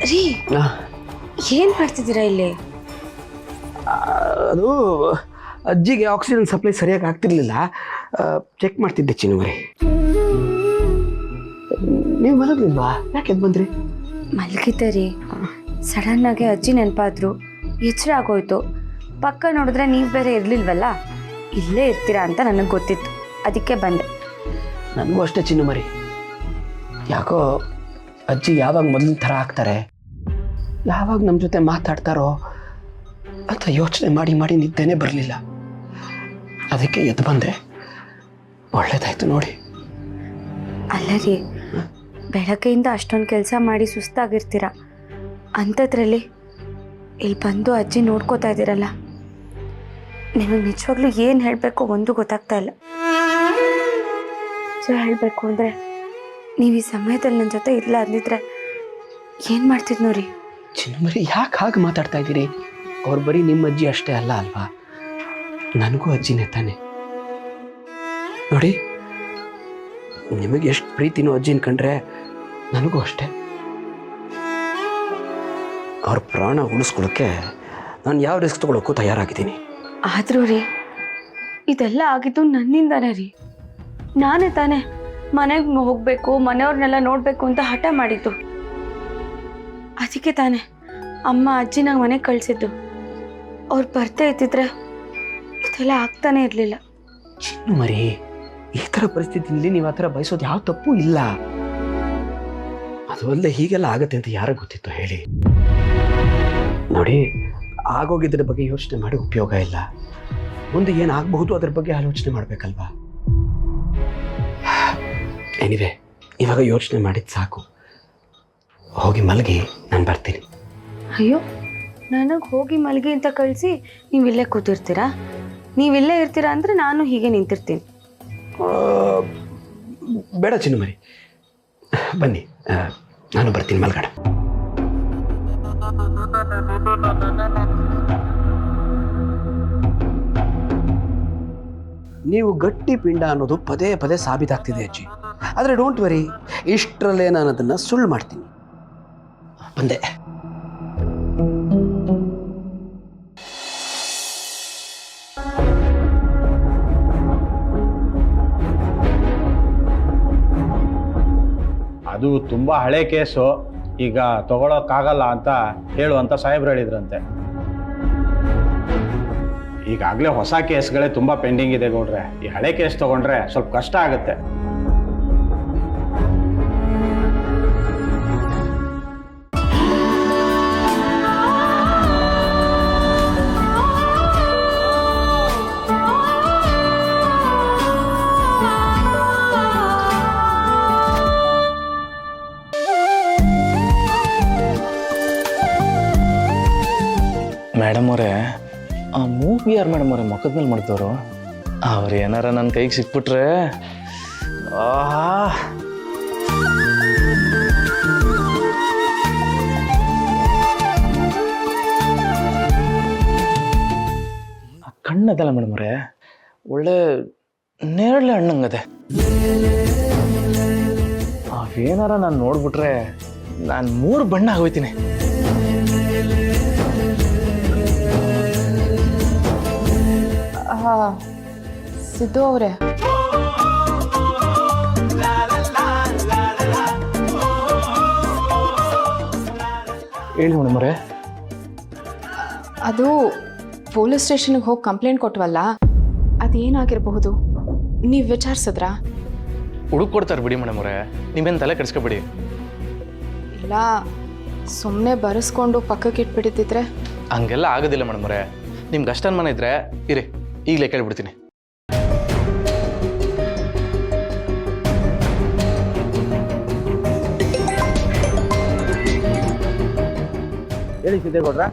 ರೀ ಏನ್ ಮಾಡ್ತಿದ್ದೀರಾ ಇಲ್ಲಿ? ಅದು ಅಜ್ಜಿಗೆ ಆಕ್ಸಿಜನ್ ಸಪ್ಲೈ ಸರಿಯಾಗಿ ಆಗ್ತಿರ್ಲಿಲ್ಲ, ಚೆಕ್ ಮಾಡ್ತಿದ್ದೆ ಚಿನ್ನವರೇ. ನೀವು ಮಲಗಲಿಲ್ವಾ? ಯಾಕೆ ಬಂದ್ರಿ? ಮಲಗಿದ್ದೆ ರೀ. ಸಡನ್ ಆಗಿ ಅಜ್ಜಿ ನೆನಪಾದ್ರು, ಎಚ್ಚರ ಆಗೋಯ್ತು. ಪಕ್ಕ ನೋಡಿದ್ರೆ ನೀವು ಬೇರೆ ಇರ್ಲಿಲ್ವಲ್ಲ, ಇಲ್ಲೇ ಇರ್ತೀರಾ ಅಂತ ನನಗೆ ಗೊತ್ತಿತ್ತು, ಅದಕ್ಕೆ ಬಂದೆ. ನನಗೂ ಅಷ್ಟೇ ಚಿನ್ನಮರಿ, ಯಾಕೋ ಅಜ್ಜಿ ಯಾವಾಗ ಮೊದಲಿನ ಥರ ಆಗ್ತಾರೆ, ಯಾವಾಗ ನಮ್ಮ ಜೊತೆ ಮಾತಾಡ್ತಾರೋ ಅಂತ ಯೋಚನೆ ಮಾಡಿ ಮಾಡಿ ನಿದ್ದೆನೇ ಬರಲಿಲ್ಲ. ಅದಕ್ಕೆ ಎದ್ದು ಬಂದೆ. ಒಳ್ಳೇದಾಯ್ತು ನೋಡಿ. ಅಲ್ಲ ರೀ, ಬೆಳಗ್ಗೆಯಿಂದ ಅಷ್ಟೊಂದು ಕೆಲಸ ಮಾಡಿ ಸುಸ್ತಾಗಿರ್ತೀರ, ಅಂಥದ್ರಲ್ಲಿ ಇಲ್ಲಿ ಬಂದು ಅಜ್ಜಿ ನೋಡ್ಕೋತಾ ಇದ್ದೀರಲ್ಲ, ನಿಮಗೆ ನಿಜವಾಗ್ಲೂ ಏನು ಹೇಳಬೇಕು ಒಂದು ಗೊತ್ತಾಗ್ತಾ ಇಲ್ಲ. ನಿಜ ಹೇಳಬೇಕು ಅಂದರೆ ನೀವು ಈ ಸಮಯದಲ್ಲಿ ನನ್ನ ಜೊತೆ ಇಲ್ಲ ಅಂದಿದ್ರೆ ಏನು ಮಾಡ್ತಿದ್ ನೋಡಿ. ಚಿನ್ನಮರಿ, ಯಾಕೆ ಹಾಗೆ ಮಾತಾಡ್ತಾ ಇದ್ದೀರಿ? ಅವ್ರು ಬರೀ ನಿಮ್ಮ ಅಜ್ಜಿ ಅಷ್ಟೇ ಅಲ್ಲ ಅಲ್ವಾ, ನನಗೂ ಅಜ್ಜಿನೇ ತಾನೆ. ನೋಡಿ, ನಿಮಗೆ ಎಷ್ಟು ಪ್ರೀತಿನೋ ಅಜ್ಜಿನ ಕಂಡ್ರೆ ನನಗೂ ಅಷ್ಟೇ. ಅವ್ರ ಪ್ರಾಣ ಉಳಿಸ್ಕೊಳ್ಳೋಕ್ಕೆ ನಾನು ಯಾವ ರಿಸ್ಕ್ ತಗೊಳ್ಳೋಕ್ಕೂ ತಯಾರಾಗಿದ್ದೀನಿ. ಆದರೂ ರೀ, ಇದೆಲ್ಲ ಆಗಿದ್ದು ನನ್ನಿಂದಾನೇ ರೀ. ನಾನೇ ತಾನೇ ಮನೆಗೆ ಹೋಗಬೇಕು, ಮನೆಯವ್ರನ್ನೆಲ್ಲ ನೋಡಬೇಕು ಅಂತ ಹಠ ಮಾಡಿದ್ದು. ಅದಕ್ಕೆ ತಾನೇ ಅಮ್ಮ ಅಜ್ಜಿನ ಮನೆಗೆ ಕಳಿಸಿದ್ದು. ಅವ್ರು ಬರ್ತಾ ಇದ್ದಿದ್ರೆ ಇದೆಲ್ಲ ಆಗ್ತಾನೆ ಇರಲಿಲ್ಲ. ಚಿನ್ನಮರಿ, ಈ ಥರ ಪರಿಸ್ಥಿತಿಯಲ್ಲಿ ನೀವು ಆ ಥರ ಬಯಸೋದು ಯಾವ ತಪ್ಪು ಇಲ್ಲ. ಅದು ಅಲ್ಲದೆ ಹೀಗೆಲ್ಲ ಆಗತ್ತೆ ಅಂತ ಯಾರಿಗೆ ಗೊತ್ತಿತ್ತು ಹೇಳಿ? ನೋಡಿ, ಆಗೋಗಿದ್ರ ಬಗ್ಗೆ ಯೋಚನೆ ಮಾಡಿ ಉಪಯೋಗ ಇಲ್ಲ. ಮುಂದೆ ಏನಾಗಬಹುದು ಅದ್ರ ಬಗ್ಗೆ ಆಲೋಚನೆ ಮಾಡಬೇಕಲ್ವಾ? ಎನಿವೆ, ಇವಾಗ ಯೋಚನೆ ಮಾಡಿದ್ದು ಸಾಕು. ಹೋಗಿ ಮಲಗಿ, ನಾನು ಬರ್ತೀನಿ. ಅಯ್ಯೋ, ನನಗೆ ಹೋಗಿ ಮಲಗಿ ಅಂತ ಕಳಿಸಿ ನೀವಿಲ್ಲೇ ಕೂತಿರ್ತೀರಾ? ನೀವಿಲ್ಲೇ ಇರ್ತೀರಾ ಅಂದರೆ ನಾನು ಹೀಗೆ ನಿಂತಿರ್ತೀನಿ. ಬೇಡ ಚಿನ್ನಮರಿ, ಬನ್ನಿ, ನಾನು ಬರ್ತೀನಿ ಮಲ್ಗಡ. ನೀವು ಗಟ್ಟಿ ಪಿಂಡ ಅನ್ನೋದು ಪದೇ ಪದೇ ಸಾಬೀತಾಗ್ತಿದೆ ಅಜ್ಜಿ. ಆದರೆ ಡೋಂಟ್ ವರಿ, ಇಷ್ಟರಲ್ಲೇ ನಾನು ಅದನ್ನು ಸುಳ್ಳು ಮಾಡ್ತೀನಿ. ಬಂದೆ. ಅದು ತುಂಬ ಹಳೆ ಕೇಸು, ಈಗ ತಗೊಳಕ್ಕಾಗಲ್ಲ ಅಂತ ಹೇಳುವಂತ ಸಾಹೇಬ್ರು ಹೇಳಿದ್ರಂತೆ. ಈಗಾಗಲೇ ಹೊಸ ಕೇಸ್ಗಳೇ ತುಂಬ ಪೆಂಡಿಂಗ್ ಇದೆ ಗೌಡ್ರೆ. ಈ ಹಳೆ ಕೇಸ್ ತಗೊಂಡ್ರೆ ಸ್ವಲ್ಪ ಕಷ್ಟ ಆಗುತ್ತೆ. ಮೇಡಮ್ ಅವರೇ, ಆ ಮೂವಿ ಯಾರು ಮೇಡಮ್ ಅವರೇ ಮುಖದ ಮೇಲೆ ಮಾಡ್ತವ್ರು? ಅವ್ರು ಏನಾರ ನನ್ನ ಕೈಗೆ ಸಿಕ್ಬಿಟ್ರೆ ಕಣ್ಣದಲ್ಲ ಮೇಡಮ್ ಅವರೇ, ಒಳ್ಳೆ ನೇರಳೆ ಹಣ್ಣಂಗದೆ. ಅವೇನಾರ ನಾನು ನೋಡ್ಬಿಟ್ರೆ ನಾನು 3 ಬಣ್ಣ ಆಗೋಯ್ತೀನಿ. ಸಿದ್ದು ಅವರೇ, ಹೇಳಿ ಮೇಡಮ್ ಅವರೇ. ಅದು ಪೊಲೀಸ್ ಸ್ಟೇಷನ್ಗೆ ಹೋಗಿ ಕಂಪ್ಲೇಂಟ್ ಕೊಟ್ವಲ್ಲ, ಅದೇನಾಗಿರಬಹುದು ನೀವು ವಿಚಾರಿಸಿದ್ರಾ? ಹುಡುಕೊಡ್ತಾರೆ ಬಿಡಿ ಮೇಡಮ್ ಅವರೇ, ನೀವೇನು ತಲೆ ಕೆಡಿಸ್ಕೊಬಿಡಿ. ಇಲ್ಲ, ಸುಮ್ಮನೆ ಬರೆಸ್ಕೊಂಡು ಪಕ್ಕಕ್ಕೆ ಇಟ್ಬಿಟ್ಟಿದ್ರೆ? ಹಂಗೆಲ್ಲ ಆಗೋದಿಲ್ಲ ಮೇಡಮ್ ಅವರೇ. ನಿಮ್ಗೆ ಅಷ್ಟು ಅನುಮಾನ ಇದ್ರೆ ಇರಿ, ಈಗಲೇ ಕೇಳಿಬಿಡ್ತೀನಿ. ಹೇಳಿ ಸಿದ್ದೇಗೌಡ್ರ.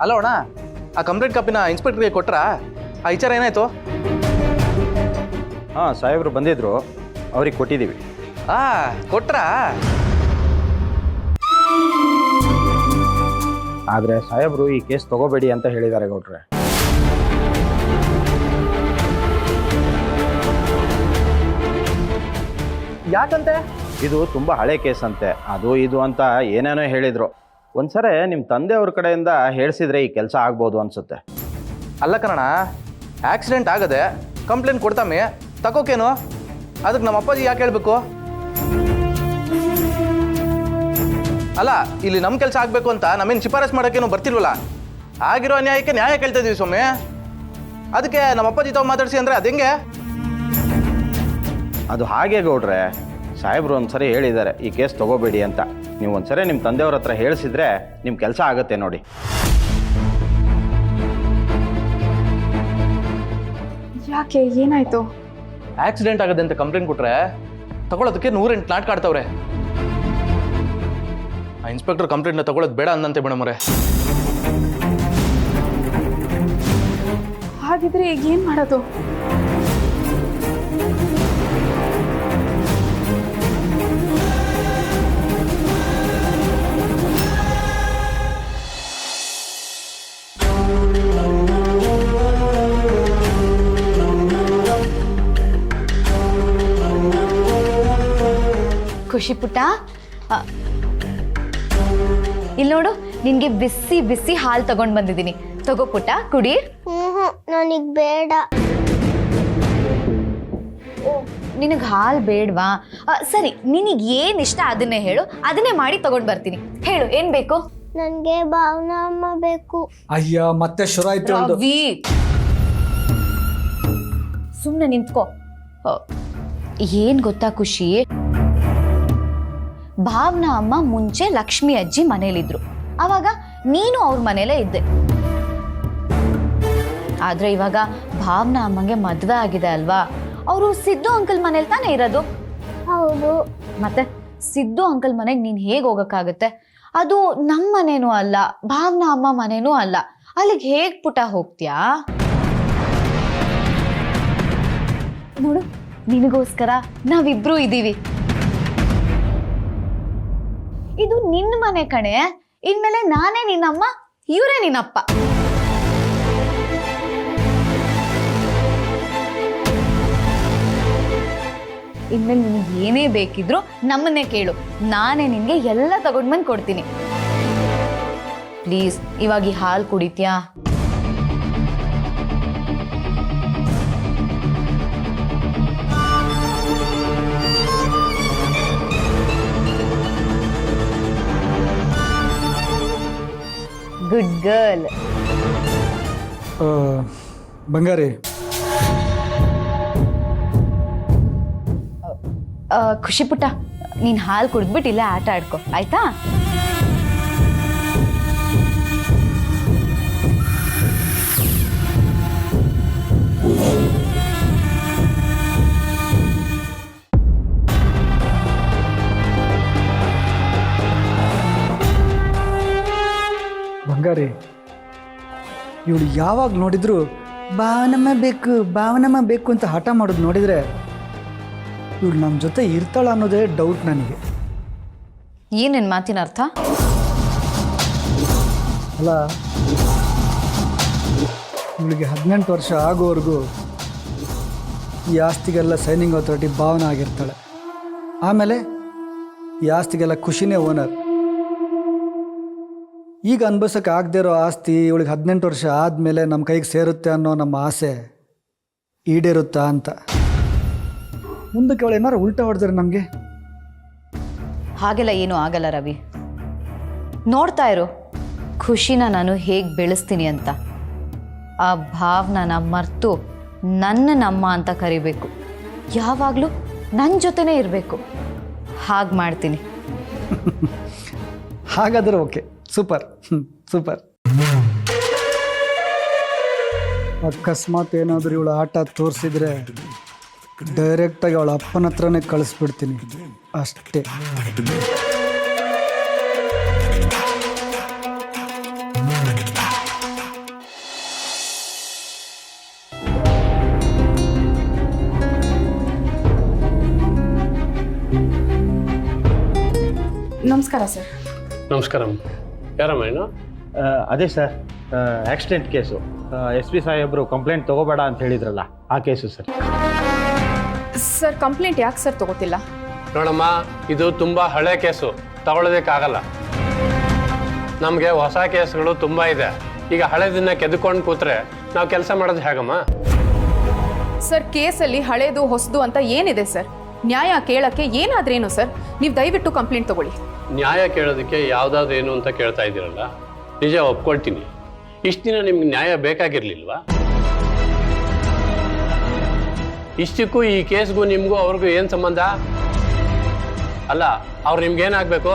ಅಲ್ಲ ಅಣ್ಣ, ಆ ಕಂಪ್ಲೇಂಟ್ ಕಾಪಿನ ಇನ್ಸ್ಪೆಕ್ಟ್ರಿಗೆ ಕೊಟ್ರಾ? ಆ ವಿಚಾರ ಏನಾಯಿತು? ಹಾಂ, ಸಾಹೇಬರು ಬಂದಿದ್ರು, ಅವ್ರಿಗೆ ಕೊಟ್ಟಿದ್ದೀವಿ. ಕೊಟ್ರಾ? ಆದರೆ ಸಾಹೇಬರು ಈ ಕೇಸ್ ತಗೋಬೇಡಿ ಅಂತ ಹೇಳಿದ್ದಾರೆ ಗೌಡ್ರೆ. ಯಾಕಂತೆ? ಇದು ತುಂಬ ಹಳೆ ಕೇಸ್ ಅಂತೆ, ಅದು ಇದು ಅಂತ ಏನೇನೋ ಹೇಳಿದರು. ಒಂದ್ಸರಿ ನಿಮ್ಮ ತಂದೆಯವ್ರ ಕಡೆಯಿಂದ ಹೇಳಿಸಿದ್ರೆ ಈ ಕೆಲಸ ಆಗ್ಬೋದು ಅನಿಸುತ್ತೆ. ಅಲ್ಲ ಕಣಣ್ಣ, ಆಕ್ಸಿಡೆಂಟ್ ಆಗದೆ ಕಂಪ್ಲೇಂಟ್ ಕೊಡ್ತಾಮೆ, ತಗೋಕೇನು? ಅದಕ್ಕೆ ನಮ್ಮ ಅಪ್ಪಾಜಿ ಯಾಕೆ ಹೇಳ್ಬೇಕು? ಅಲ್ಲ, ಇಲ್ಲಿ ನಮ್ಮ ಕೆಲಸ ಆಗಬೇಕು ಅಂತ ನಮ್ಮೇನು ಶಿಫಾರಸ್ ಮಾಡೋಕ್ಕೇನು ಬರ್ತಿಲ್ವಲ್ಲ. ಆಗಿರೋ ಅನ್ಯಾಯಕ್ಕೆ ನ್ಯಾಯ ಕೇಳ್ತಾ ಇದೀವಿ ಸ್ವಾಮಿ. ಅದಕ್ಕೆ ನಮ್ಮ ಅಪ್ಪಾಜಿ ತಾವು ಮಾತಾಡಿಸಿ ಅಂದರೆ ಅದು ಹೆಂಗೆ? ಅದು ಹಾಗೆ ಗೌಡ್ರೆ, ಸಾಹೇಬರು ಒಂದ್ಸರಿ ಹೇಳಿದ್ದಾರೆ ಈ ಕೇಸ್ ತಗೋಬೇಡಿ ಅಂತ. ನೀವು ಒಂದ್ಸರಿ ನಿಮ್ಮ ತಂದೆಯವ್ರ ಹತ್ರ ಹೇಳಿಸಿದ್ರೆ ನಿಮ್ಮ ಕೆಲಸ ಆಗುತ್ತೆ ನೋಡಿ. ಯಾಕೆ, ಏನಾಯ್ತು? ಆಕ್ಸಿಡೆಂಟ್ ಆಗದೆ ಅಂತ ಕಂಪ್ಲೇಂಟ್ ಕೊಟ್ರೆ ತಗೊಳ್ಳೋದಕ್ಕೆ 108 ನಾಟಕ ಆಡ್ತಾವ್ರೆ. ಆ ಇನ್ಸ್ಪೆಕ್ಟರ್ ಕಂಪ್ಲೇಂಟ್ನ ತಗೊಳ್ಳೋದು ಬೇಡ ಅಂದಂತೆ ಮೇಡಮ್ ಅವರೇ. ಹಾಗಿದ್ರೆ ಈಗ ಏನು ಮಾಡೋದು? ಖುಷಿ ಪುಟ್ಟ, ಇಲ್ಲಿ ನೋಡು, ನಿನ್ಗೆ ಬಿಸಿ ಬಿಸಿ ಹಾಲು ತಗೊಂಡ್ ಬಂದಿದ್ದೀನಿ. ತಗೋ ಪುಟ್ಟ, ಕುಡಿ. ನನಗ್ ಬೇಡ. ನಿನಗೆ ಹಾಲು ಬೇಡವಾ? ಸರಿ, ನಿನಗೆ ಏನು ಇಷ್ಟ ಅದನ್ನೇ ಹೇಳು, ಅದನ್ನೇ ಮಾಡಿ ತಗೊಂಡ್ ಬರ್ತೀನಿ. ಹೇಳು, ಏನ್ ಬೇಕು? ನನ್ಗೆ ಭಾವನಾ ಅಮ್ಮ ಬೇಕು. ಅಯ್ಯ, ಮತ್ತೆ ಶುರು ಆಯ್ತು. ರವಿ, ಸುಮ್ಮನೆ ನಿಂತ್ಕೋ. ಏನ್ ಗೊತ್ತಾ ಖುಷಿ, ಭಾವನಾ ಅಮ್ಮ ಮುಂಚೆ ಲಕ್ಷ್ಮಿ ಅಜ್ಜಿ ಮನೇಲಿದ್ರು. ಅವಾಗ ನೀನು ಅವ್ರ ಮನೇಲೇ ಇದ್ದೆ. ಆದ್ರೆ ಇವಾಗ ಭಾವನಾ ಅಮ್ಮಂಗೆ ಮದ್ವೆ ಆಗಿದೆ ಅಲ್ವಾ, ಅವರು ಸಿದ್ದು ಅಂಕಲ್ ಮನೇಲಿ ತಾನೇ ಇರೋದು. ಹೌದು. ಮತ್ತೆ ಸಿದ್ದು ಅಂಕಲ್ ಮನೆಗೆ ನೀನ್ ಹೇಗ್ ಹೋಗಕ್ಕಾಗತ್ತೆ? ಅದು ನಮ್ಮ ಮನೇನೂ ಅಲ್ಲ, ಭಾವನಾ ಅಮ್ಮ ಮನೇನೂ ಅಲ್ಲ. ಅಲ್ಲಿಗೆ ಹೇಗ್ ಪುಟ ಹೋಗ್ತೀಯಾ? ನೋಡು, ನಿನಗೋಸ್ಕರ ನಾವಿಬ್ರು ಇದೀವಿ. ಇದು ನಿನ್ನ ಮನೆ ಕಣೆ. ಇನ್ಮೇಲೆ ನಾನೇ ನಿನ್ನಮ್ಮ, ಇವರೇ ನಿನ್ನಪ್ಪ. ಇನ್ಮೇಲೆ ನಿನಗೆ ಏನೇ ಬೇಕಿದ್ರು ನಮ್ಮನ್ನೇ ಕೇಳು, ನಾನೇ ನಿನ್ಗೆ ಎಲ್ಲ ತಗೊಂಡ್ಬಂದು ಕೊಡ್ತೀನಿ. ಪ್ಲೀಸ್, ಇವಾಗ ಈ ಹಾಲು ಕುಡಿತ್ಯಾ? Good girl. ಬಂಗಾರಿ, ಖುಷಿ ಪುಟ್ಟ, ನೀನ್ ಹಾಲು ಕುಡಿದ್ಬಿಟ್ಟು ಇಲ್ಲೇ ಆಟ ಆಡ್ಕೊ, ಆಯ್ತಾ? ಬಂಗಾರಿ, ಇವಳು ಯಾವಾಗ ನೋಡಿದ್ರು ಭಾವನಮ್ಮ ಬೇಕು, ಭಾವನಮ್ಮ ಬೇಕು ಅಂತ ಹಠ ಮಾಡೋದು ನೋಡಿದರೆ ಇವಳು ನಮ್ಮ ಜೊತೆ ಇರ್ತಾಳ ಅನ್ನೋದೇ ಡೌಟ್ ನನಗೆ. ಏನೇನು ಮಾತಿನ ಅರ್ಥ? ಅಲ್ಲ, ಇವಳಿಗೆ 18 ವರ್ಷ ಆಗೋವರೆಗೂ ಈ ಆಸ್ತಿಗೆಲ್ಲ ಸೈನಿಂಗ್ ಅಥಾರಿಟಿ ಭಾವನೆ ಆಗಿರ್ತಾಳೆ. ಆಮೇಲೆ ಈ ಆಸ್ತಿಗೆಲ್ಲ ಖುಷಿನೇ ಓನರ್. ಈಗ ಅನ್ಭವಿಸೋಕೆ ಆಗದೆ ಇರೋ ಆಸ್ತಿ ಇವಳಿಗೆ 18 ವರ್ಷ ಆದಮೇಲೆ ನಮ್ಮ ಕೈಗೆ ಸೇರುತ್ತೆ ಅನ್ನೋ ನಮ್ಮ ಆಸೆ ಈಡೇರುತ್ತಾ ಅಂತ. ಮುಂದಕ್ಕೆ ಅವಳು ಏನಾರು ಉಲ್ಟಾ ಹೊಡೆದ್ರೆ ನಮಗೆ? ಹಾಗೆಲ್ಲ ಏನೂ ಆಗಲ್ಲ ರವಿ. ನೋಡ್ತಾ ಇರು, ಖುಷಿನ ನಾನು ಹೇಗೆ ಬೆಳೆಸ್ತೀನಿ ಅಂತ. ಆ ಭಾವನ ಮರ್ತು ನನ್ನಮ್ಮ ಅಂತ ಕರಿಬೇಕು, ಯಾವಾಗಲೂ ನನ್ನ ಜೊತೆನೇ ಇರಬೇಕು. ಹಾಗೆ ಮಾಡ್ತೀನಿ. ಹಾಗಾದರೆ ಓಕೆ, ಸೂಪರ್ ಸೂಪರ್. ಅಕಸ್ಮಾತ್ ಏನಾದರೂ ಇವಳು ಆಟ ತೋರಿಸಿದ್ರೆ ಡೈರೆಕ್ಟಾಗಿ ಅವಳ ಅಪ್ಪನ ಹತ್ರನೇ ಕಳಿಸ್ಬಿಡ್ತೀನಿ ಅಷ್ಟೇ. ನಮಸ್ಕಾರ ಸರ್. ನಮಸ್ಕಾರ. ಯಾರಮ್ಮ ಏನು? ಅದೇ ಸರ್, ಆಕ್ಸಿಡೆಂಟ್ ಕೇಸು. SP ಸಾಹೇಬರು ಕಂಪ್ಲೇಂಟ್ ತೊಗೋಬೇಡ ಅಂತ ಹೇಳಿದ್ರಲ್ಲ, ಆ ಕೇಸು ಸರ್. ಸರ್ ಕಂಪ್ಲೇಂಟ್ ಯಾಕೆ ಸರ್ ತಗೋತಿಲ್ಲ? ನೋಡಮ್ಮ, ಇದು ತುಂಬ ಹಳೆ ಕೇಸು, ತಗೊಳ್ಳೋದಕ್ಕಾಗಲ್ಲ. ನಮಗೆ ಹೊಸ ಕೇಸ್ಗಳು ತುಂಬ ಇದೆ. ಈಗ ಹಳೆದನ್ನ ಕೆದ್ಕೊಂಡು ಕೂತ್ರೆ ನಾವು ಕೆಲಸ ಮಾಡೋದು ಹೇಗಮ್ಮ? ಸರ್ ಕೇಸಲ್ಲಿ ಹಳೇದು ಹೊಸದು ಅಂತ ಏನಿದೆ ಸರ್? ನ್ಯಾಯ ಕೇಳಕ್ಕೆ ಏನಾದ್ರೇನು ಸರ್? ನೀವು ದಯವಿಟ್ಟು ಕಂಪ್ಲೇಂಟ್ ತಗೊಳ್ಳಿ. ನ್ಯಾಯ ಕೇಳೋದಕ್ಕೆ ಯಾವುದಾದ್ರು ಏನು ಅಂತ ಕೇಳ್ತಾ ಇದ್ದೀರಲ್ಲ, ನಿಜ ಒಪ್ಕೊಳ್ತೀನಿ. ಇಷ್ಟು ದಿನ ನಿಮ್ಗೆ ನ್ಯಾಯ ಬೇಕಾಗಿರ್ಲಿಲ್ವಾ? ಇಷ್ಟಕ್ಕೂ ಈ ಕೇಸ್ಗೂ ನಿಮಗೂ ಅವ್ರಿಗೂ ಏನು ಸಂಬಂಧ? ಅಲ್ಲ, ಅವ್ರು ನಿಮ್ಗೇನಾಗಬೇಕು?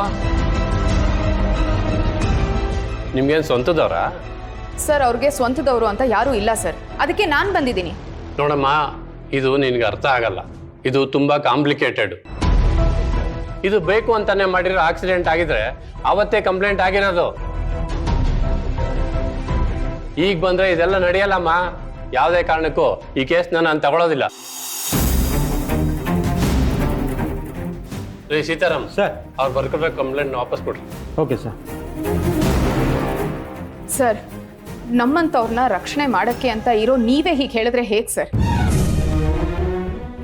ನಿಮ್ಗೇನು ಸ್ವಂತದವ್ರ? ಸರ್ ಅವ್ರಿಗೆ ಸ್ವಂತದವರು ಅಂತ ಯಾರೂ ಇಲ್ಲ ಸರ್, ಅದಕ್ಕೆ ನಾನು ಬಂದಿದ್ದೀನಿ. ನೋಡಮ್ಮ, ಇದು ನಿನಗೆ ಅರ್ಥ ಆಗಲ್ಲ. ಇದು ತುಂಬ ಕಾಂಪ್ಲಿಕೇಟೆಡ್. ಇದು ಬೇಕು ಅಂತಾನೆ ಮಾಡಿರೋ ಆಕ್ಸಿಡೆಂಟ್ ಆಗಿದ್ರೆ ಅವತ್ತೇ ಕಂಪ್ಲೇಂಟ್ ಆಗಿರೋದು. ಈಗ ಬಂದ್ರೆ ಇದೆಲ್ಲ ನಡೆಯಲ್ಲಮ್ಮ. ಯಾವುದೇ ಕಾರಣಕ್ಕೂ ಈ ಕೇಸ್ನ ನಾನು ತಗೊಳ್ಳೋದಿಲ್ಲ. ರೀ ಸೀತಾರಾಮ್ ಸರ್, ಅವ್ರು ಬರ್ಕೊಬೇಕು ಕಂಪ್ಲೇಂಟ್ ವಾಪಸ್ ಕೊಡ್ರಿ. Okay sir. ಸರ್ ನಮ್ಮಂಥವ್ರನ್ನ ರಕ್ಷಣೆ ಮಾಡೋಕ್ಕೆ ಅಂತ ಇರೋ ನೀವೇ ಹೀಗೆ ಹೇಳಿದ್ರೆ ಹೇಗೆ ಸರ್?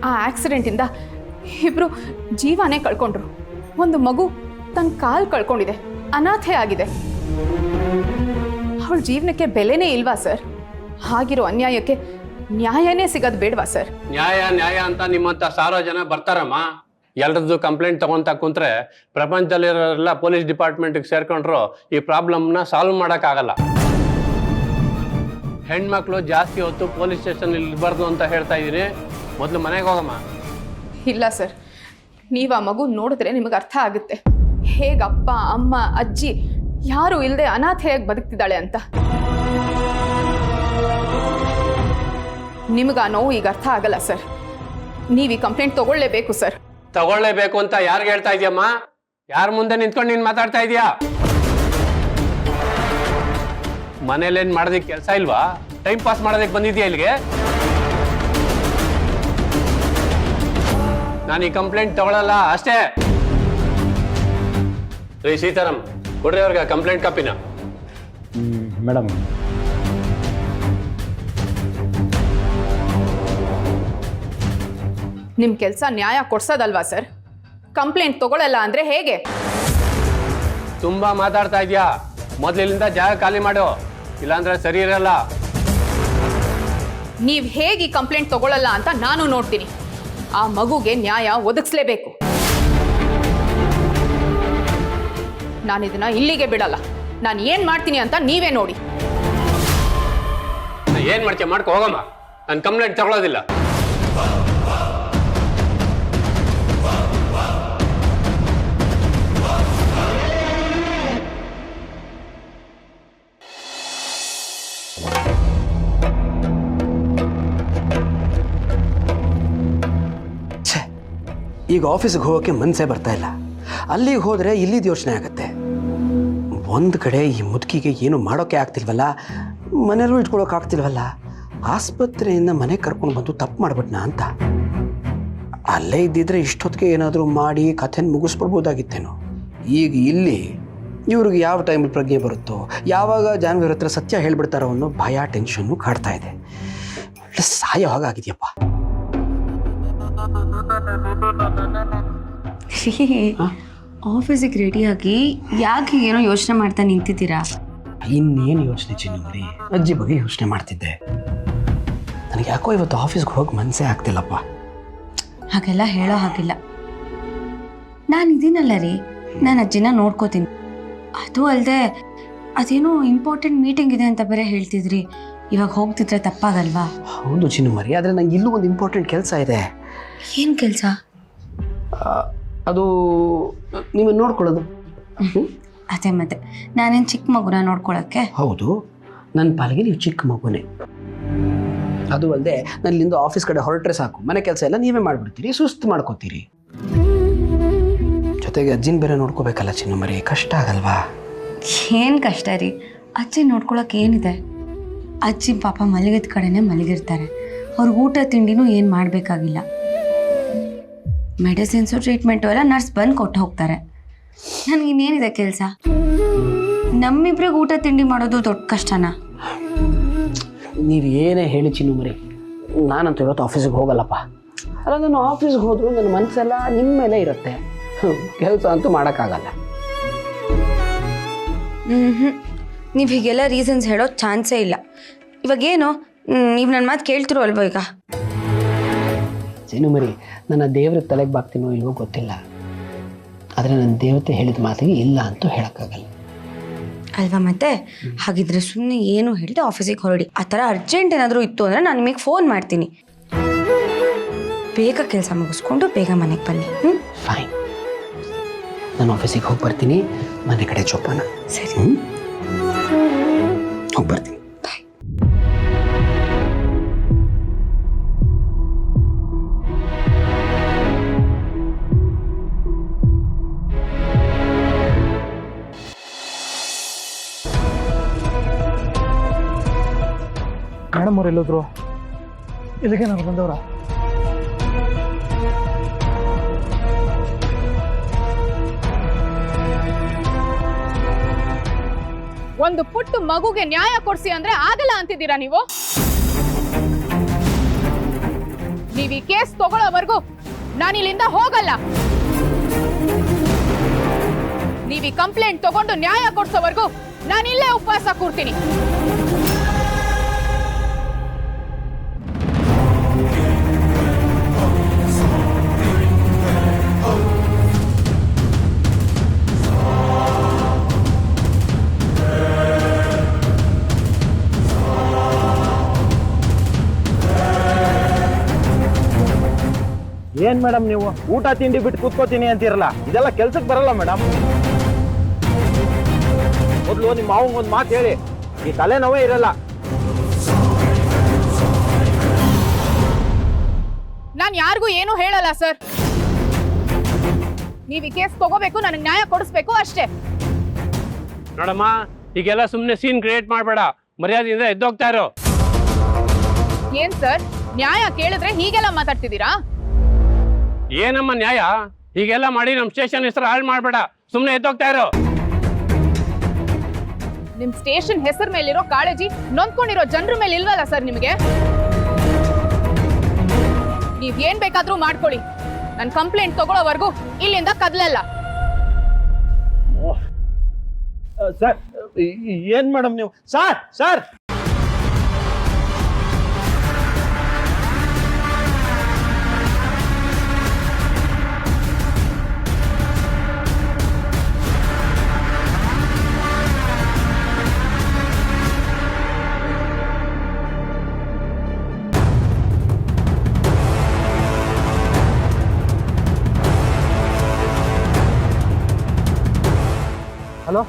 ಆ ಆಕ್ಸಿಡೆಂಟಿಂದ ಇಬ್ರು ಜೀವನೇ ಕಳ್ಕೊಂಡ್ರು. ಒಂದು ಮಗು ತನ್ನ ಕಾಲು ಕಳ್ಕೊಂಡಿದೆ, ಅನಾಥೆ ಆಗಿದೆ. ಅವಳ ಜೀವನಕ್ಕೆ ಬೆಲೆನೇ ಇಲ್ವಾ ಸರ್? ಹಾಗಿರೋ ಅನ್ಯಾಯಕ್ಕೆ ನ್ಯಾಯನೇ ಸಿಗೋದು ಬೇಡವಾ ಸರ್? ನ್ಯಾಯ ನ್ಯಾಯ ಅಂತ ನಿಮ್ಮಂತ ಸಾವಿರ ಜನ ಬರ್ತಾರಮ್ಮ. ಎಲ್ರದ್ದು ಕಂಪ್ಲೇಂಟ್ ತಗೊಂತ ಕುಂತ್ರೆ ಪ್ರಪಂಚದಲ್ಲಿರೋರೆಲ್ಲ ಪೊಲೀಸ್ ಡಿಪಾರ್ಟ್ಮೆಂಟ್ಗೆ ಸೇರ್ಕೊಂಡ್ರು ಈ ಪ್ರಾಬ್ಲಮ್ನ ಸಾಲ್ವ್ ಮಾಡೋಕ್ಕಾಗಲ್ಲ. ಹೆಣ್ಮಕ್ಳು ಜಾಸ್ತಿ ಹೊತ್ತು ಪೊಲೀಸ್ ಸ್ಟೇಷನ್ ಇರಬಾರ್ದು ಅಂತ ಹೇಳ್ತಾ ಇದ್ದೀನಿ. ಮೊದಲು ಮನೆಗೆ ಹೋಗಮ್ಮ. ಇಲ್ಲ ಸರ್, ನೀವು ಆ ಮಗು ನೋಡಿದ್ರೆ ನಿಮಗೆ ಅರ್ಥ ಆಗುತ್ತೆ ಹೇಗೆ ಅಪ್ಪ ಅಮ್ಮ ಅಜ್ಜಿ ಯಾರು ಇಲ್ಲದೆ ಅನಾಥೆಯಾಗಿ ಬದುಕ್ತಿದ್ದಾಳೆ ಅಂತ. ನಿಮಗೆ ಆ ನೋವು ಈಗ ಅರ್ಥ ಆಗಲ್ಲ ಸರ್. ನೀವು ಈ ಕಂಪ್ಲೇಂಟ್ ತಗೊಳ್ಳೇಬೇಕು ಸರ್. ತಗೊಳ್ಳೇಬೇಕು ಅಂತ ಯಾರಿಗೆ ಹೇಳ್ತಾ ಇದೀಯಮ್ಮ? ಯಾರ ಮುಂದೆ ನಿಂತ್ಕೊಂಡು ನೀನು ಮಾತಾಡ್ತಾ ಇದೀಯಾ? ಮನೇಲೇನ್ ಮಾಡೋದಕ್ಕೆ ಕೆಲಸ ಇಲ್ವಾ? ಟೈಮ್ ಪಾಸ್ ಮಾಡೋದಕ್ಕೆ ಬಂದಿದ್ಯಾ ಇಲ್ಲಿಗೆ? ನಾನು ಈ ಕಂಪ್ಲೇಂಟ್ ತಗೊಳ್ಳಲ್ಲ ಅಷ್ಟೇ. ರೀ ಸೀತಾರಾಮ್, ಕೊಡ್ರಿ ಅವ್ರಿಗೆ ಕಂಪ್ಲೇಂಟ್ ಕಾಪಿನ. ಮೇಡಮ್, ನಿಮ್ಮ ಕೆಲಸ ನ್ಯಾಯ ಕೊಡ್ಸೋದಲ್ವಾ ಸರ್? ಕಂಪ್ಲೇಂಟ್ ತಗೊಳ್ಳಲ್ಲ ಅಂದ್ರೆ ಹೇಗೆ? ತುಂಬಾ ಮಾತಾಡ್ತಾ ಇದೀಯಾ. ಮೊದಲಿನಿಂದ ಜಾಗ ಖಾಲಿ ಮಾಡು, ಇಲ್ಲಾಂದ್ರೆ ಸರಿ ಇರಲ್ಲ. ನೀವು ಹೇಗೆ ಈ ಕಂಪ್ಲೇಂಟ್ ತಗೊಳ್ಳಲ್ಲ ಅಂತ ನಾನು ನೋಡ್ತೀನಿ. ಆ ಮಗುಗೆ ನ್ಯಾಯ ಒದಗಿಸ್ಲೇಬೇಕು. ನಾನು ಇದನ್ನ ಇಲ್ಲಿಗೆ ಬಿಡಲ್ಲ. ನಾನು ಏನ್ ಮಾಡ್ತೀನಿ ಅಂತ ನೀವೇ ನೋಡಿ. ಏನ್ ಮಾಡ್ತೀಯ ಮಾಡ್ಕೊ ಹೋಗಮ್ಮ. ನಾನು ಕಂಪ್ಲೇಂಟ್ ತಗೊಳ್ಳೋದಿಲ್ಲ. ಈಗ ಆಫೀಸಿಗೆ ಹೋಗೋಕ್ಕೆ ಮನಸ್ಸೇ ಬರ್ತಾ ಇಲ್ಲ. ಅಲ್ಲಿಗೆ ಹೋದರೆ ಇಲ್ಲಿದ್ದು ಯೋಚನೆ ಆಗುತ್ತೆ. ಒಂದು ಕಡೆ ಈ ಮುದುಕಿಗೆ ಏನು ಮಾಡೋಕ್ಕೆ ಆಗ್ತಿಲ್ವಲ್ಲ, ಮನೆಯಲ್ಲೂ ಇಟ್ಕೊಳ್ಳೋಕೆ ಆಗ್ತಿಲ್ವಲ್ಲ, ಆಸ್ಪತ್ರೆಯಿಂದ ಮನೆಗೆ ಕರ್ಕೊಂಡು ಬಂದು ತಪ್ಪು ಮಾಡ್ಬಿಟ್ನಾ ಅಂತ. ಅಲ್ಲೇ ಇದ್ದಿದ್ರೆ ಇಷ್ಟೊತ್ತಿಗೆ ಏನಾದರೂ ಮಾಡಿ ಕಥೆನ ಮುಗಿಸ್ಬಿಡ್ಬೋದಾಗಿತ್ತೇನೋ. ಈಗ ಇಲ್ಲಿ ಇವ್ರಿಗೆ ಯಾವ ಟೈಮಲ್ಲಿ ಪ್ರಜ್ಞೆ ಬರುತ್ತೋ, ಯಾವಾಗ ಜಾನ್ವರಿ ಹತ್ರ ಸತ್ಯ ಹೇಳ್ಬಿಡ್ತಾರೋ ಅನ್ನೋ ಭಯ, ಟೆನ್ಷನ್ನು ಕಾಡ್ತಾ ಇದೆ. ಸಾಯೋ ಹಾಗಾಗಿದೆಯಪ್ಪ. ಆಫೀಸಿಗೆ ರೆಡಿಯಾಗಿ ಯಾಕೆ ಏನೋ ಯೋಚನೆ ಮಾಡ್ತಾ ನಿಂತಿದ್ದೀರಾ? ಇನ್ನೇನು ಯೋಚನೆ ಚಿನ್ನು ಮರಿ, ಅಜ್ಜಿ ಬಗ್ಗೆ ಯೋಚನೆ ಮಾಡ್ತಿದ್ದೆ. ನನಗೆ ಯಾಕೋ ಇವತ್ತು ಆಫೀಸ್ಗೆ ಹೋಗಿ ಮನಸ್ಸೇ ಆಗ್ತಿಲ್ಲಪ್ಪ. ಹಾಗೆಲ್ಲ ಹೇಳೋ ಹಾಗಿಲ್ಲ. ನಾನು ಇದೀನಲ್ಲ ರೀ, ನಾನು ಅಜ್ಜಿನ ನೋಡ್ಕೋತೀನಿ. ಅದು ಅಲ್ಲದೆ ಅದೇನೋ ಇಂಪಾರ್ಟೆಂಟ್ ಮೀಟಿಂಗ್ ಇದೆ ಅಂತ ಬೇರೆ ಹೇಳ್ತಿದ್ರಿ. ಇವಾಗ ಹೋಗ್ತಿದ್ರೆ ತಪ್ಪಾಗಲ್ವಾ? ಹೌದು ಚಿನ್ನು ಮರಿ, ಆದರೆ ನಂಗೆ ಇಲ್ಲೂ ಒಂದು ಇಂಪಾರ್ಟೆಂಟ್ ಕೆಲಸ ಇದೆ. ಏನು ಕೆಲಸ? ಅದು ನಿಮ್ಮನ್ನು ನೋಡ್ಕೊಳ್ಳೋದು. ಅದೇ ಮತ್ತೆ ನಾನೇನು ಚಿಕ್ಕ ಮಗುನ ನೋಡ್ಕೊಳ್ಳೋಕ್ಕೆ? ಹೌದು, ನನ್ನ ಪಾಲಿಗೆ ನೀವು ಚಿಕ್ಕ ಮಗುನೇ. ಅದು ಅಲ್ಲದೆ ನನ್ನಿಂದ ಆಫೀಸ್ ಕಡೆ ಹೊರಟ್ರೆ ಸಾಕು, ಮನೆ ಕೆಲಸ ಎಲ್ಲ ನೀವೇ ಮಾಡಿಬಿಡ್ತೀರಿ, ಸುಸ್ತು ಮಾಡ್ಕೋತೀರಿ. ಜೊತೆಗೆ ಅಜ್ಜಿನ ಬೇರೆ ನೋಡ್ಕೋಬೇಕಲ್ಲ ಚಿನ್ನು ಮರಿ, ಕಷ್ಟ ಆಗಲ್ವಾ? ಏನು ಕಷ್ಟ ರೀ, ಅಜ್ಜಿ ನೋಡ್ಕೊಳಕ್ಕೆ ಏನಿದೆ? ಅಜ್ಜಿ ಪಾಪ ಮಲಗಿದ ಕಡೆನೇ ಮಲಗಿರ್ತಾರೆ. ಅವ್ರಿಗೆ ಊಟ ತಿಂಡಿನೂ ಏನು ಮಾಡಬೇಕಾಗಿಲ್ಲ. ಮೆಡಿಸಿನ್ಸು ಟ್ರೀಟ್ಮೆಂಟು ಎಲ್ಲ ನರ್ಸ್ ಬಂದು ಕೊಟ್ಟು ಹೋಗ್ತಾರೆ. ನನಗಿನ್ನೇನಿದೆ ಕೆಲಸ? ನಮ್ಮಿಬ್ರಿಗೆ ಊಟ ತಿಂಡಿ ಮಾಡೋದು ದೊಡ್ಡ ಕಷ್ಟನಾ? ನೀವು ಏನೇ ಹೇಳಿ ಚಿನ್ನು ಮರಿ, ನಾನಂತೂ ಇವತ್ತು ಆಫೀಸಿಗೆ ಹೋಗಲ್ಲಪ್ಪ. ಅಲ್ಲ, ನಾನು ಆಫೀಸ್ಗೆ ಹೋದರೂ ನನ್ನ ಮನಸ್ಸೆಲ್ಲ ನಿಮ್ಮ ಮೇಲೆ ಇರುತ್ತೆ. ಕೆಲಸ ಅಂತೂ ಮಾಡೋಕ್ಕಾಗಲ್ಲ. ನೀವು ಹೀಗೆಲ್ಲ ರೀಸನ್ಸ್ ಹೇಳೋ ಚಾನ್ಸೇ ಇಲ್ಲ. ಇವಾಗೇನು ನೀವು ನನ್ನ ಮಾತು ಕೇಳ್ತಿರೋ ಅಲ್ವೋ ಈಗ? ಚಿನ್ನು ಮರಿ, ನನ್ನ ದೇವ್ರ ತಲೆಗೆ ಬಾಗ್ತೀನೋ ಇಲ್ವೋ ಗೊತ್ತಿಲ್ಲ, ಆದರೆ ನನ್ನ ದೇವತೆ ಹೇಳಿದ ಮಾತಿಗೆ ಇಲ್ಲ ಅಂತೂ ಹೇಳೋಕ್ಕಾಗಲ್ಲ ಅಲ್ವಾ? ಮತ್ತೆ ಹಾಗಿದ್ರೆ ಸುಮ್ಮನೆ ಏನು ಹೇಳಿದೆ ಆಫೀಸಿಗೆ ಹೊರಡಿ. ಆ ಥರ ಅರ್ಜೆಂಟ್ ಏನಾದರೂ ಇತ್ತು ಅಂದರೆ ನಾನು ನಿಮಗೆ ಫೋನ್ ಮಾಡ್ತೀನಿ. ಬೇಗ ಕೆಲಸ ಮುಗಿಸ್ಕೊಂಡು ಬೇಗ ಮನೆಗೆ ಬನ್ನಿ. ಫೈನ್, ನಾನು ಆಫೀಸಿಗೆ ಹೋಗಿ ಬರ್ತೀನಿ. ಮನೆ ಕಡೆ ಚೊಪ್ಪನ. ಸರಿ, ಹೋಗಿ ಬರ್ತೀನಿ. ಮೇಡಮ್ ಅವ್ರು ಎಲ್ಲೋದ್ರು? ಇಲ್ಲಿಗೆ ನಾನು ಬಂದವ್ರ? ಒಂದು ಪುಟ್ಟ ಮಗುಗೆ ನ್ಯಾಯ ಕೊಡ್ಸಿ ಅಂದ್ರೆ ಆಗಲ್ಲ ಅಂತಿದ್ದೀರಾ ನೀವು? ನೀವ್ ಈ ಕೇಸ್ ತಗೊಳ್ಳೋವರೆಗೂ ನಾನಿಲ್ಲಿಂದ ಹೋಗಲ್ಲ. ನೀವ್ ಈ ಕಂಪ್ಲೇಂಟ್ ತಗೊಂಡು ನ್ಯಾಯ ಕೊಡ್ಸೋವರೆಗೂ ನಾನಿಲ್ಲೇ ಉಪವಾಸ ಕೂರ್ತೀನಿ. ಏನ್ ಮೇಡಮ್ ನೀವು ಊಟ ತಿಂಡಿ ಬಿಟ್ಟು ಕೂತ್ಕೋತೀನಿ ಅಂತೀರಲ್ಲ, ಇದೆಲ್ಲ ಕೆಲ್ಸಕ್ಕೆ ಬರಲ್ಲ ಮೇಡಮ್. ಮೊದಲು ನಿಮ್ಮ ಮಾವಂಗ್ ಒಂದು ಮಾತು ಹೇಳಿ, ಈ ತಲೆನೋವೇ ಇರಲ್ಲ. ನಾನ್ ಯಾರಿಗೂ ಏನು ಹೇಳಲ್ಲ ಸರ್. ನೀವ್ ಈ ಕೇಸ್ ತಗೋಬೇಕು, ನನಗೆ ನ್ಯಾಯ ಕೊಡಿಸ್ಬೇಕು ಅಷ್ಟೇ. ನೋಡಮ್ಮ, ಈಗೆಲ್ಲ ಸುಮ್ಮನೆ ಸೀನ್ ಕ್ರಿಯೇಟ್ ಮಾಡಬೇಡ, ಮರ್ಯಾದೆಯಿಂದ ಎದ್ದೋಗ್ತಾ ಇರೋ. ಏನ್ ಸರ್, ನ್ಯಾಯ ಕೇಳಿದ್ರೆ ಹೀಗೆಲ್ಲ ಮಾತಾಡ್ತಿದ್ದೀರಾ? ಏನಮ್ಮ ನ್ಯಾಯ? ಹೀಗೆಲ್ಲ ಮಾಡಿ ನಮ್ಮ ಸ್ಟೇಷನ್ ಹೆಸರು ಹಾಳು ಮಾಡಬೇಡ, ಸುಮ್ಮನೆ ಎದ್ದೋಗ್ತಾ ಇರೋ. ನಿಮ್ ಸ್ಟೇಷನ್ ಹೆಸರು ಮೇಲಿರೋ ಕಾಳಜಿ ನೊಂದ್ಕೊಂಡಿರೋ ಜನರ ಮೇಲೆ ಇಲ್ವಲ್ಲ ಸರ್ ನಿಮಗೆ? ನೀವ್ ಏನ್ ಬೇಕಾದ್ರೂ ಮಾಡ್ಕೊಳ್ಳಿ, ನನ್ ಕಂಪ್ಲೇಂಟ್ ತಗೊಳ್ಳೋವರೆಗೂ ಇಲ್ಲಿಂದ ಕದಲಲ್ಲ. ಸರ್, ಏನ್ ಮೇಡಮ್ ನೀವು? Sir sir hello